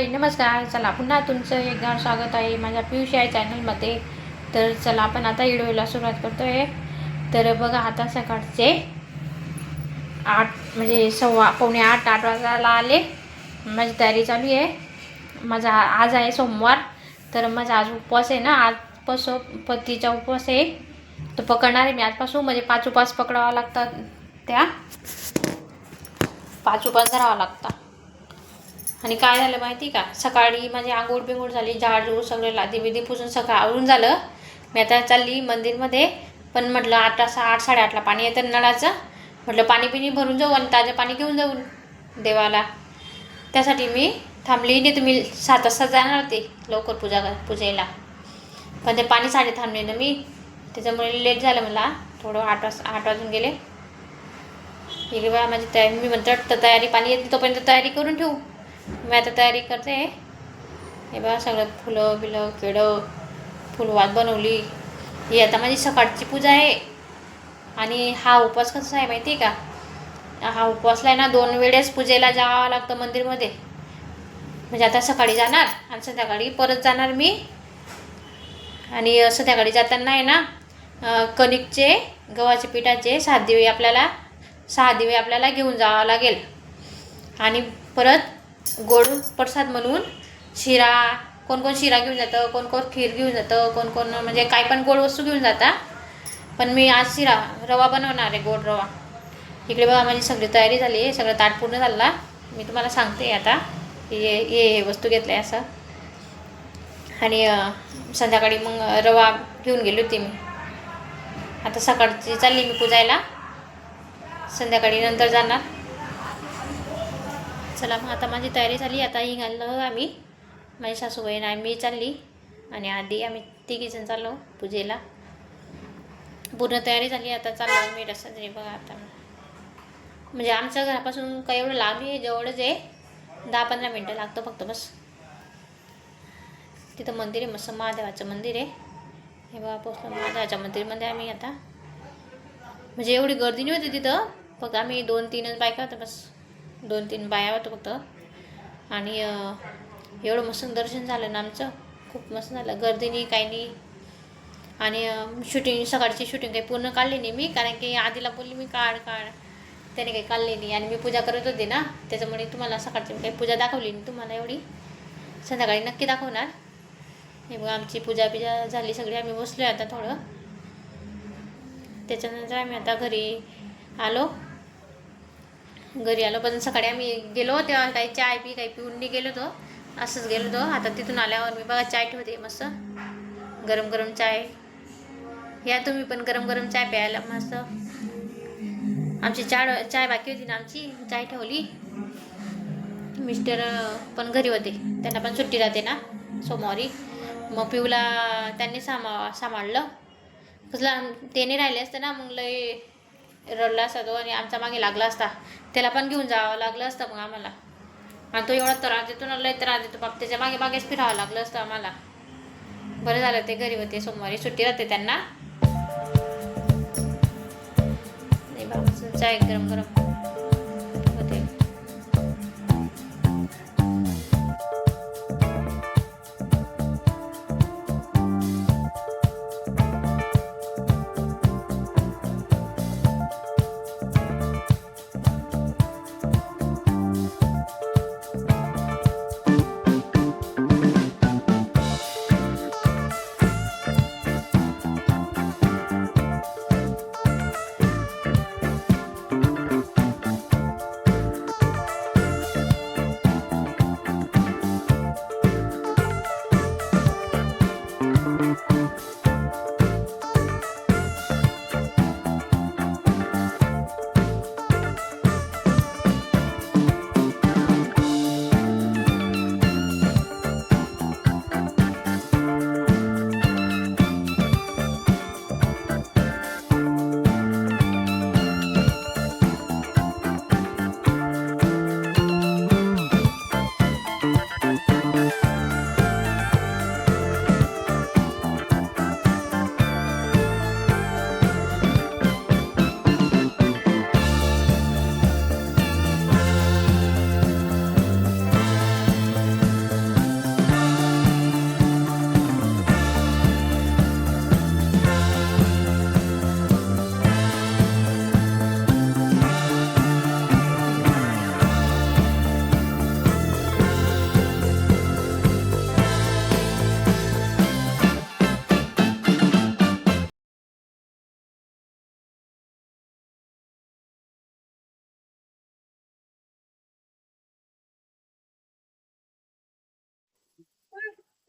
हाय नमस्कार. चला पुन्हा तुमचं एकदा स्वागत आहे माझ्या पियुष या चॅनलमध्ये. तर चला आपण आता व्हिडिओला सुरुवात करतोय. तर बघा आता सकाळचे 8 म्हणजे पावणे 8 वाजायला आले. माझी तयारी चालू आहे. माझा आज आहे सोमवार. तर माझा आज उपवास आहे ना. आजपासून पतीचा उपवास आहे. तो पकडणार आहे मी आजपासून. म्हणजे 5 उपवास पकडावा लागतात. त्या 5 उपवास धरावा लागतात. आणि काय झालं माहिती का, सकाळी माझी आंघोळ बिंघोळ झाली, झाडू सगळे लादी बिदी पुसून सगळं आवरून झालं. मी आता चालली मंदिरमध्ये. पण म्हटलं 8:30-8:30ला पाणी येतं नळाचं. म्हटलं पाणी पिणी भरून जाऊ आणि ताजं पाणी घेऊन जाऊ देवाला. त्यासाठी मी थांबली. नाही तुम्ही 7 वाजता जाणार होते लवकर पूजेला. पण ते पाणीसाठी थांबले ना मी. त्याच्यामुळे लेट झालं मला थोडं. 8 वाजून गेले. इकडे बघा माझी तयारी. मी म्हणतात तयारी पाणी येते तोपर्यंत तयारी करून ठेवू. मी आता तयारी करते. हे बघा सगळं फुलं बिलं केळं फुलवात बनवली. ही आता माझी सकाळची पूजा आहे. आणि हा उपवास कसा आहे माहिती आहे का, हा उपवासला आहे ना 2 वेळेस पूजेला जावं लागतं मंदिरमध्ये. म्हणजे आता सकाळी जाणार आणि संध्याकाळी परत जाणार मी. आणि संध्याकाळी जाताना आहे ना कणिकचे गव्हाचे पिठाचे 6 दिवे आपल्याला घेऊन जावं लागेल. आणि परत गोड प्रसाद म्हणून शिरा, कोण शिरा घेऊन जातं, कोण खीर घेऊन जातं, कोण म्हणजे काय पण गोड वस्तू घेऊन जाता. पण मी आज रवा बनवणार आहे, गोड रवा. इकडे बघा माझी सगळी तयारी झाली आहे. सगळं ताट पूर्ण झाला. मी तुम्हाला सांगते आता हे वस्तू घेतलं आहे असं. आणि संध्याकाळी मग रवा घेऊन गेली होती मी. आता सकाळची चालली मी पूजायला, संध्याकाळी नंतर जाणार. चला मग आता माझी तयारी झाली. आता निघालो आम्ही, माझी सासूबाई आणि मी चालली. आणि आधी आम्ही 3 जण चाललो पूजेला. पूर्ण तयारी झाली. आता चाललो मी रस्त्यात. बघा आता म्हणजे आमच्या घरापासून काही एवढं लांब आहे, जवळच आहे. 10-15 मिनटं लागतं फक्त बस. तिथं मंदिर आहे, मस्त महादेवाचं मंदिर आहे. हे बघा पोचलं महादेवाच्या मंदिरमध्ये आम्ही आता. म्हणजे एवढी गर्दी नाही होती तिथं. फक्त आम्ही 2-3 बायका होत्या बस. 2-3 बाया होतं फक्त. आणि एवढं मस्त दर्शन झालं ना आमचं. खूप मस्त झालं. गर्दी नाही काही नाही. आणि सकाळची शूटिंग काही पूर्ण काढली नाही मी, कारण की आधीला बोलली मी काढ त्याने काही काढली नाही. आणि मी पूजा करत होते ना, त्याच्यामुळे तुम्हाला सकाळची काही पूजा दाखवली नाही तुम्हाला एवढी. संध्याकाळी नक्की दाखवणार. हे बघा आमची पूजा झाली सगळी. आम्ही बसलो आता थोडं. त्याच्यानंतर आम्ही आता घरी आलो. पण सकाळी आम्ही गेलो तेव्हा काही काही पिऊन नाही गेलो होतो, असंच गेलो होतो. आता तिथून आल्यावर मी बघा चाय ठेवते मस्त, गरम चाय. या तुम्ही पण गरम चाय प्यायला मस्त. आमची चाय बाकी होती ना, आमची चाय ठेवली. मिस्टर पण घरी होते, त्यांना पण सुट्टी राहते ना सोमवारी. मग पिऊला त्यांनी सांभाळलं. कसलं त्याने राहिले असतं ना, मग लय रडला असता तो आणि आमच्या मागे लागला असता. त्याला पण घेऊन जावं लागलं असतं मग आम्हाला. आणि तो एवढा त्रास देतो ना, लय त्रास देतो बाप. त्याच्या मागेच फिरावं लागलं असतं आम्हाला. बरं झालं ते घरी होते, सोमवारी सुट्टी राहते त्यांना. नाही बाबा चाय गरम होते.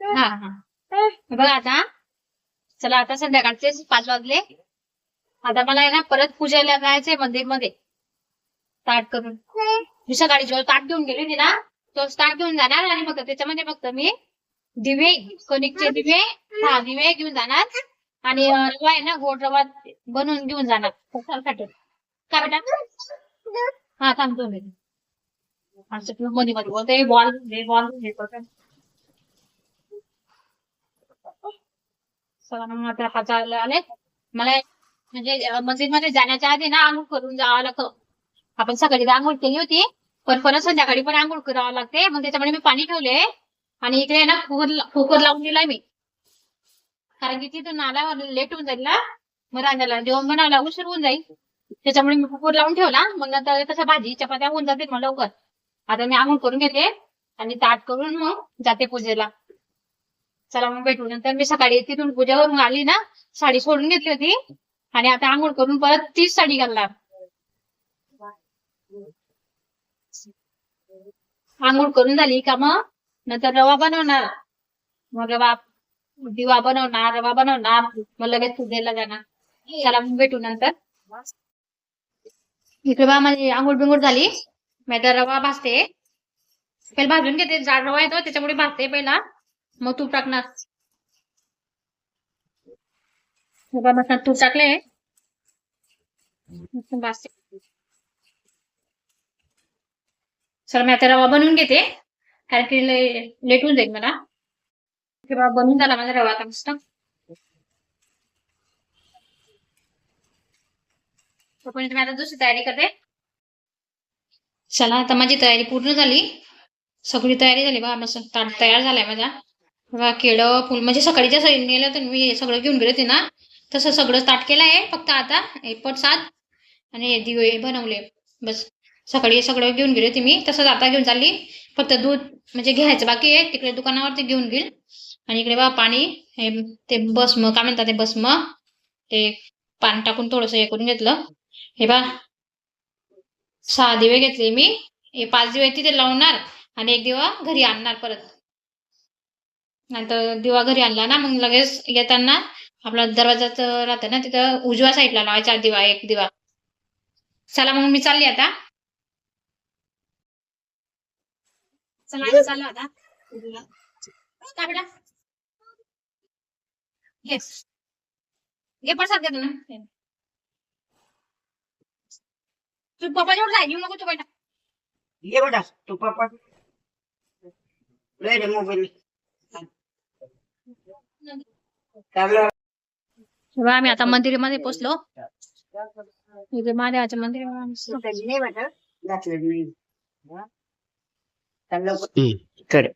हा हा बघा आता, चला आता संध्याकाळचे 5 वाजले. आता मला आहे ना परत पूजेला जायचंय मंदिरमध्ये ताट करून. मी सकाळी जो ताट घेऊन गेली होती ना, तो ताट घेऊन जाणार आणि फक्त त्याच्यामध्ये फक्त मी दिवे, कणिकचे दिवे, हा दिवे घेऊन जाणार आणि रवा आहे ना गोड रवा बनवून घेऊन जाणार. काय बेटा? हा सांगतो मी. असं मध्ये मध्ये बोलते बॉल बॉल आता हाताला आले मला. म्हणजे मंदिरमध्ये जाण्याच्या आधी ना आंघोळ करून जावं लागतं. आपण सकाळी आंघोळ केली होती, पण परत संध्याकाळी पण आंघोळ करावं लागते. मग त्याच्यामुळे मी पाणी ठेवले आणि इकडे ना कुकर लावून दिलाय मी, कारण की तिथून आल्यावर लेट होऊन जाईल ना, मग रांधायला जेवण बनवायला उशीर होऊन जाईल. त्याच्यामुळे मी कुकर लावून ठेवला. मग नंतर तसं भाजी चपात्या होऊन जातील मग लवकर. आता मी आंघोळ करून घेते आणि ताट करून मग जाते पूजेला. चला मग भेटू नंतर. मी सकाळी तिथून पूजेवरून आली ना, साडी सोडून घेतली होती आणि आता आंघोळ करून परत तीच साडी घालणार. आंघोळ करून झाली का मग नंतर रवा बनवणार. मग रवा दिवा बनवणार, रवा बनवणार, मग लगेच पूजेला जाणार. चला मग भेटू नंतर. इकडे बा माझी आंघोळ बिंघोळ झाली. मी आता रवा भाजते. पहिला भाजून घेते, जाड रवा येतो त्याच्यामुळे भाजते पहिला, मग तूप टाकणार. मस्त तूप टाकले भाजते. चला मी आता रवा बनवून घेते, कारण की लेट होऊन जाईल मला. किंवा बनवून झाला माझा रवा आता मस्त. तोपर्यंत मी आता दुसरी तयारी करते. चला आता माझी तयारी पूर्ण झाली. सगळी तयारी झाली बघा, मस्त ताट तयार झालाय माझा. बघा केळं फुल म्हणजे सकाळी जसं नेलं तर मी सगळं घेऊन गेले होते ना, तसं सगळं ताट केलं आहे. फक्त आता पटसाद आणि दिवे बनवले बस. सकाळी सगळं घेऊन गेले होते मी, तसंच आता घेऊन चालली. फक्त दूध म्हणजे घ्यायचं बाकी आहे, तिकडे दुकानावरती घेऊन घेईल. आणि इकडे बघा पाणी, हे ते भस्म काय म्हणतात ते भस्म, ते पाणी टाकून थोडंसं हे करून घेतलं. हे बा 6 दिवे घेतले मी. हे 5 दिवे तिथे लावणार आणि 1 दिवा घरी आणणार परत. नंतर दिवा घरी आणला ना, मग लगेच येताना आपला दरवाजाच राहतं ना, तिथं उजव्या साईडला लावायचा दिवा, 1 दिवा. चला मग मी चालली आता. चला चालू आता. काय बेटा? येस हे पण साथ देतो ना. तू पप्पा जेवढं जाय येऊ नको तू बेटा. ये बेटा तू पापा ले रे मोबाईल तेव्हा आम्ही आता मंदिरामध्ये पोहोचलो. इथे महादेवाचं मंदिर नाही बेटा घातलं नाही कर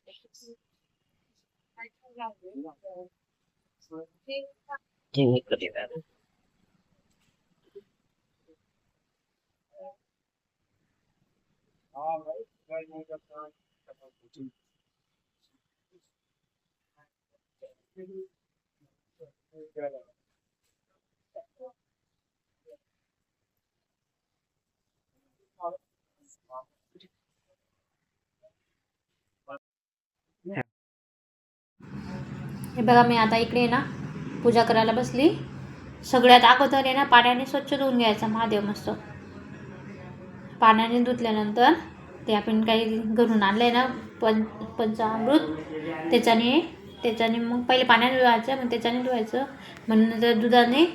हे बघा मी आता इकडे ना पूजा करायला बसली. सगळ्यात अगोदर आहे ना पाण्याने स्वच्छ धुवून घ्यायचा महादेव मस्त. पाण्याने धुतल्यानंतर ते आपण काही घरून आणलंय ना पंचामृत, त्याच्याने मग पहिले पाण्याने धुवायचं, मग त्याच्याने धुवायचं, मग नंतर दुधाने,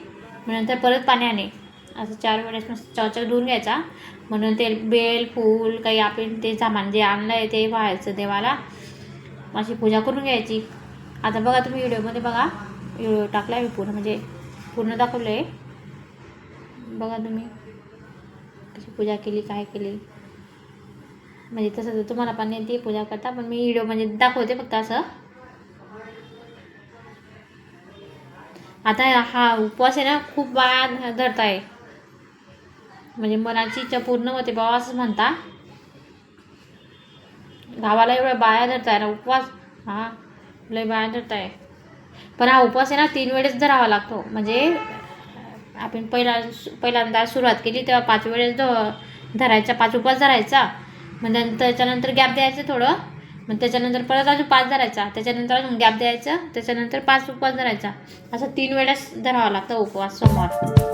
मग नंतर परत पाण्याने, असं 4 वेळेस मस्त चवचक धुवून घ्यायचा. म्हणून ते बेल फूल काही आपण ते सामान जे आणलं आहे ते व्हायचं देवाला, अशी पूजा करून घ्यायची. आता बघा तुम्ही व्हिडिओमध्ये बघा, व्हिडिओ टाकला आहे मी पूर्ण, म्हणजे पूर्ण दाखवलं आहे. बघा तुम्ही कशी पूजा केली, काय केली. म्हणजे तसं तर तुम्हाला पण येते पूजा करता, पण मी व्हिडिओ म्हणजे दाखवते फक्त असं. आता हा उपवास आहे ना खूप बाया धरत आहे, म्हणजे मनाची इच्छा पूर्ण होते बाबा असं म्हणता. गावाला एवढ्या बाया धरत आहे ना उपवास, हा लय बाया धरत आहे. पण हा उपवास आहे ना 3 वेळेस धरावा लागतो. म्हणजे आपण पहिल्यांदा सुरुवात केली तेव्हा 5 वेळेस धरायचा, 5 उपवास धरायचा. मग त्याच्यानंतर गॅप द्यायचं थोडं, मग त्याच्यानंतर परत अजून 5 धरायचा, त्याच्यानंतर अजून गॅप द्यायचा, त्याच्यानंतर 5 उपवास धरायचा. असं 3 वेळेस धरावा लागतं उपवास सोमवार.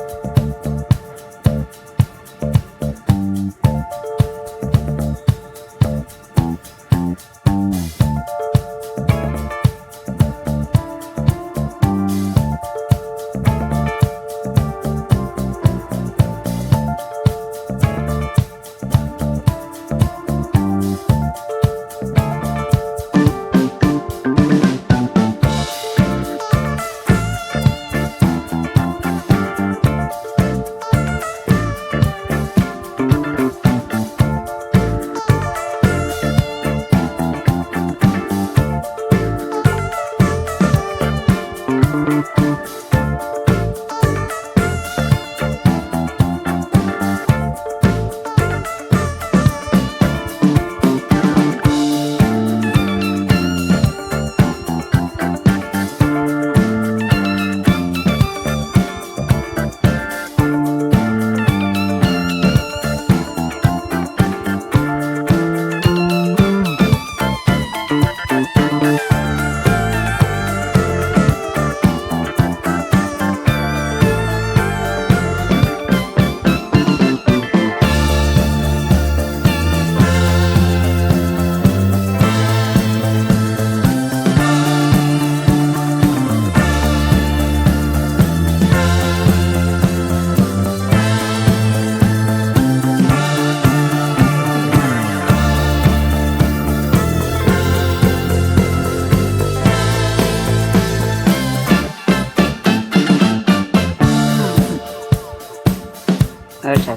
अच्छा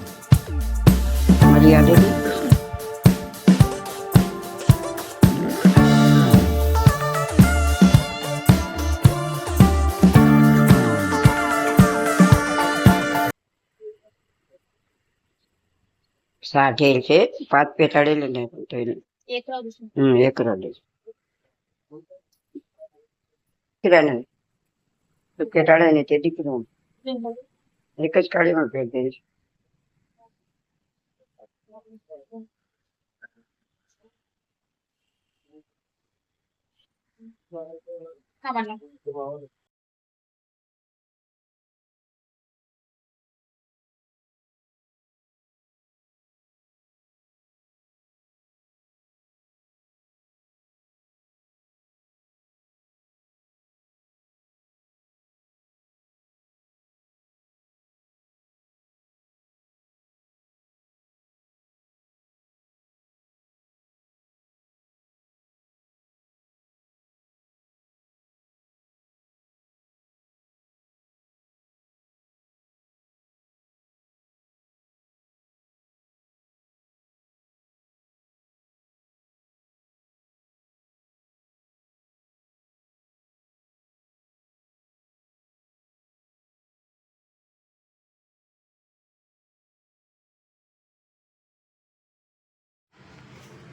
मध्ये आले की सहा घ्यायचे, 5 पेटाळलेले नाही पण ते एक राहू दे. एक राहिले किराणा पेटाळे नाही ते तिकडून एकच काळी मग पेटते. हा म्हणा.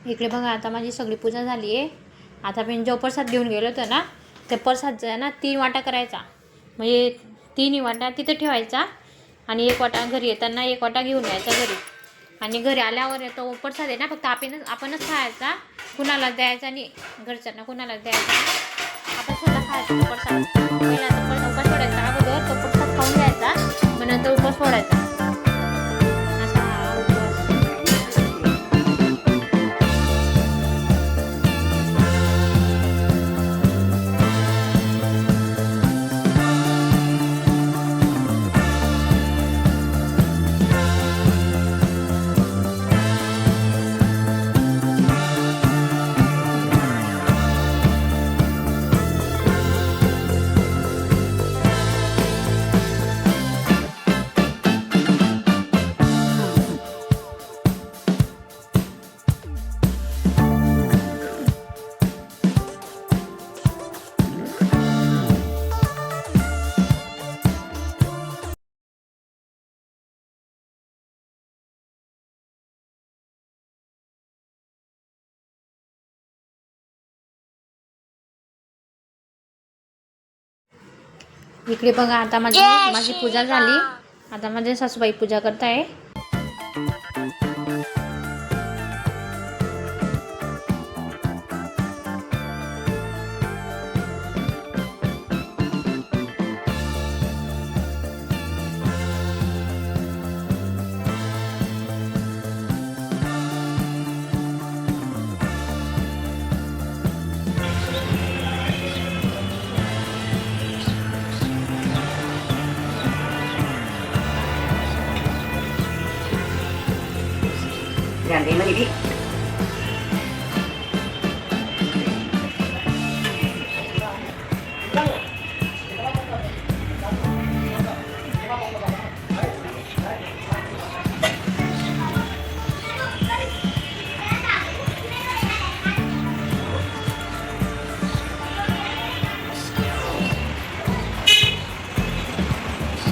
इकडे बघा आता माझी सगळी पूजा झाली आहे. आता मी जो प्रसाद घेऊन गेलो होतो ना, त्या प्रसादचा आहे ना 3 वाटा करायचा. म्हणजे 3 वाटा तिथे ठेवायचा आणि 1 वाटा घरी येताना 1 वाटा घेऊन यायचा घरी. आणि घरी आल्यावर तो प्रसाद आहे ना फक्त आपणच खायचा, कुणाला द्यायचा नाही, घरच्यांना कुणाला द्यायचा नाही. आपण स्वतः खायचा तो प्रसाद. पहिला तो प्रसाद उपास सोडायचा, अगोदर तो प्रसाद खाऊन घ्यायचा, मग नंतर उपास सोडायचा. असा हा उपवास. इकडे बघा आता माझी पूजा झाली. आता माझे सासूबाई पूजा करताय.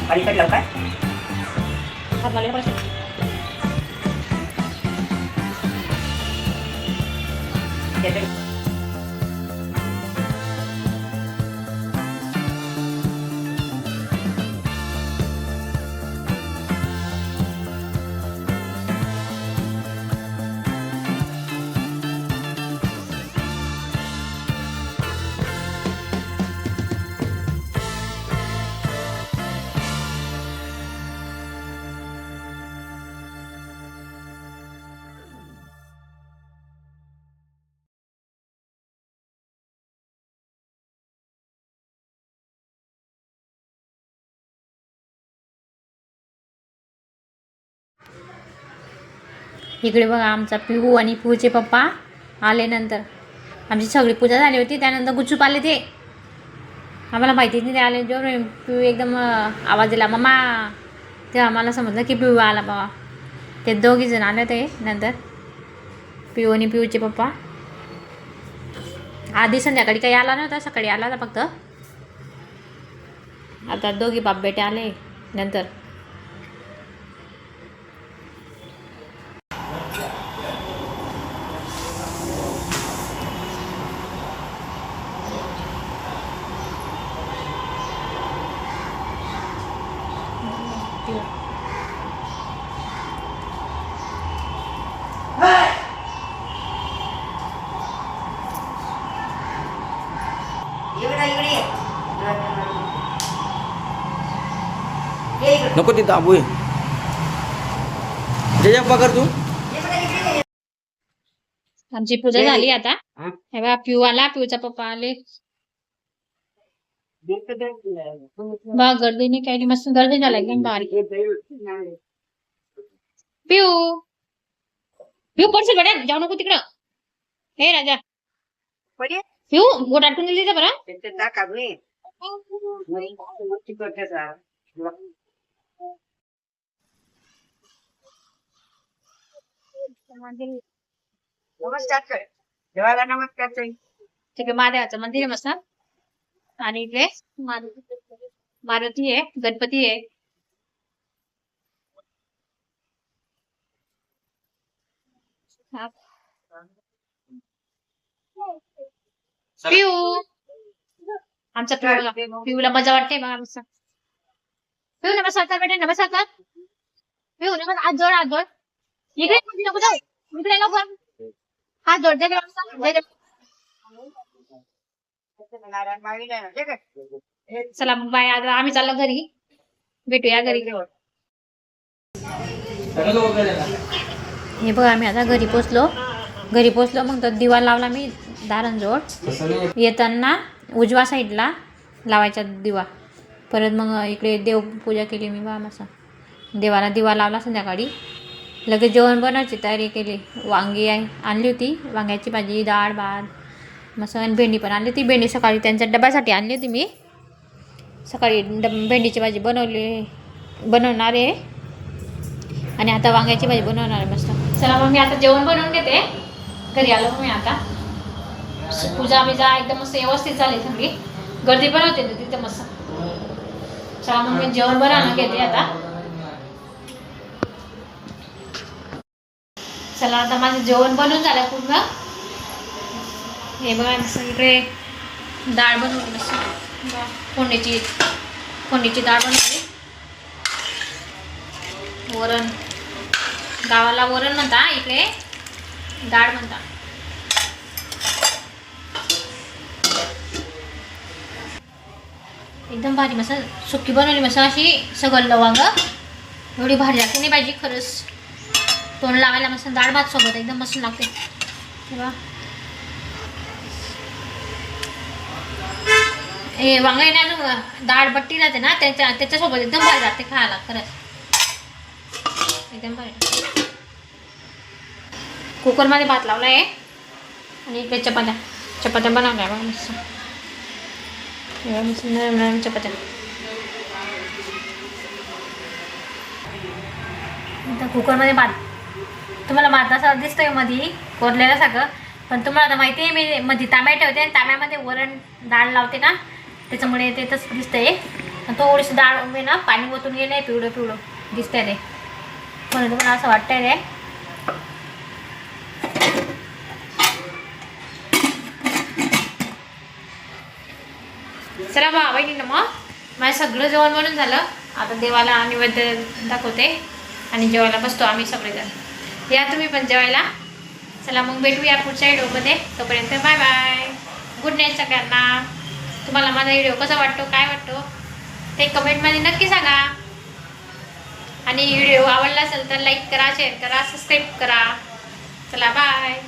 पलीकडे लवकर इकडे बघा आमचा पिहू आणि पिहूचे पप्पा आले. नंतर आमची सगळी पूजा झाली होती. त्यानंतर गुच्चूप आले. ते आम्हाला माहितीच नाही ते आले. जो पिहू एकदम आवाज दिला मम्मा, तेव्हा आम्हाला समजलं की पिहू आला बाबा. ते दोघीजण आले ते नंतर पिहू आणि पिहूचे पप्पा. आधी संध्याकाळी काही आला नव्हता, सकाळी आला होता फक्त. आता दोघी बाप बेटे आले नंतर. नको तिथं आबू आहे. त्याच्या पकड तू. आमची पूजा झाली आता. हे बघा पिऊ आला, पिऊचा पप्पा आले. बघा गर्दीने काही मस्त गर्दी झाला एकदम बारीक. पिऊ पिऊ पडशील बेटा, जाऊ नको तिकडं. हे राजा पिऊ गोट आटून दिली बरं. नमस्कार कर, देवाला नमस्कार कर. तिकडे महादेवाचं मंदिर आहे मस्त. आणि इकडे मारुती आहे, गणपती आहे. पिऊ आमचा पिऊला मजा वाटते बघा मस्त. पिऊ नमस्कार कर बेटे, नमस्कार कर. पिऊ नमस्कार, हात जोड, हात जोड. इकडे नको जाऊ, इकडे लवकर हात जोड. दे चला मग बाय. आता आम्ही चाललो घरी, भेटूया घरी. हे बघ आम्ही आता घरी पोचलो. मग तो दिवा लावला मी दारांजवळ. येताना उजव्या साईडला लावायचा दिवा. परत मग इकडे देवपूजा केली मी बा मस्त. देवाला दिवा लावला संध्याकाळी. लगेच जेवण बनवायची तयारी केली. वांगी आणली होती, वांग्याची भाजी, डाळ भात मस्त. आणि भेंडी पण आणली होती. भेंडी सकाळी त्यांच्या डब्यासाठी आणली होती मी. सकाळी भेंडीची भाजी बनवणार आहे. आणि आता वांग्याची भाजी बनवणार आहे मस्त. चला मग मी आता जेवण बनवून घेते. घरी आलो मी आता. पूजा बिजा एकदम मस्त व्यवस्थित झाली सगळी. गर्दी पण होते तिथे मस्त. चला मग मी जेवण बनवून घेते आता. चला आता माझं जेवण बनवून झालं पूर्ण. हे बघा मस्त इकडे डाळ बनवली मस्त. फोडणीची डाळ बनवली. वरण, गावाला वरण म्हणता, इकडे डाळ म्हणता. एकदम भारी मस्त सुकी बनवली मस्त. अशी सगळं लवंग एवढी भारी लागते नाही पाहिजे खरंच. तोंड लावायला मस्त डाळ भात सोबत एकदम मस्त लागते. तेव्हा हे वांग आहे ना, डाळ बट्टी राहते ना, त्याच्यासोबत एकदम भारी लागते खायला खरंच. एकदम भारी. कुकरमध्ये भात लावला आहे आणि इकडे चपात्या बनवल्या बघा मस्त. नरम नरम चपात्या. आता कुकरमध्ये भात, तुम्हाला भात असं दिसतोय मध्ये कोरलेलं सगळं, पण तुम्हाला आता माहिती आहे मी मध्ये तांब्या ठेवते आणि तांब्यामध्ये वरण डाळ लावते ना, त्याच्यामुळे ते तसं दिसतंय. थोडीशी डाळ उभे ना पाणी ओतून गेले, पिवळं पिवळं दिसतंय ते, म्हणून तुम्हाला असं वाटतंय ते. चला बा बहिणीनं, मग माझं सगळं जेवण बनून झालं. आता देवाला नैवेद्य दाखवते आणि जेवायला बसतो आम्ही सगळेजण. या तुम्ही पण जेवायला. चला मग भेटूया पुढच्या व्हिडिओमध्ये. तोपर्यंत बाय बाय, गुड नाईट सगळ्यांना. तुम्हाला माझा व्हिडिओ कसा वाटतो, काय वाटतो ते कमेंटमध्ये नक्की सांगा. आणि व्हिडिओ आवडला असेल तर लाईक करा, शेअर करा, सबस्क्राईब करा. चला बाय.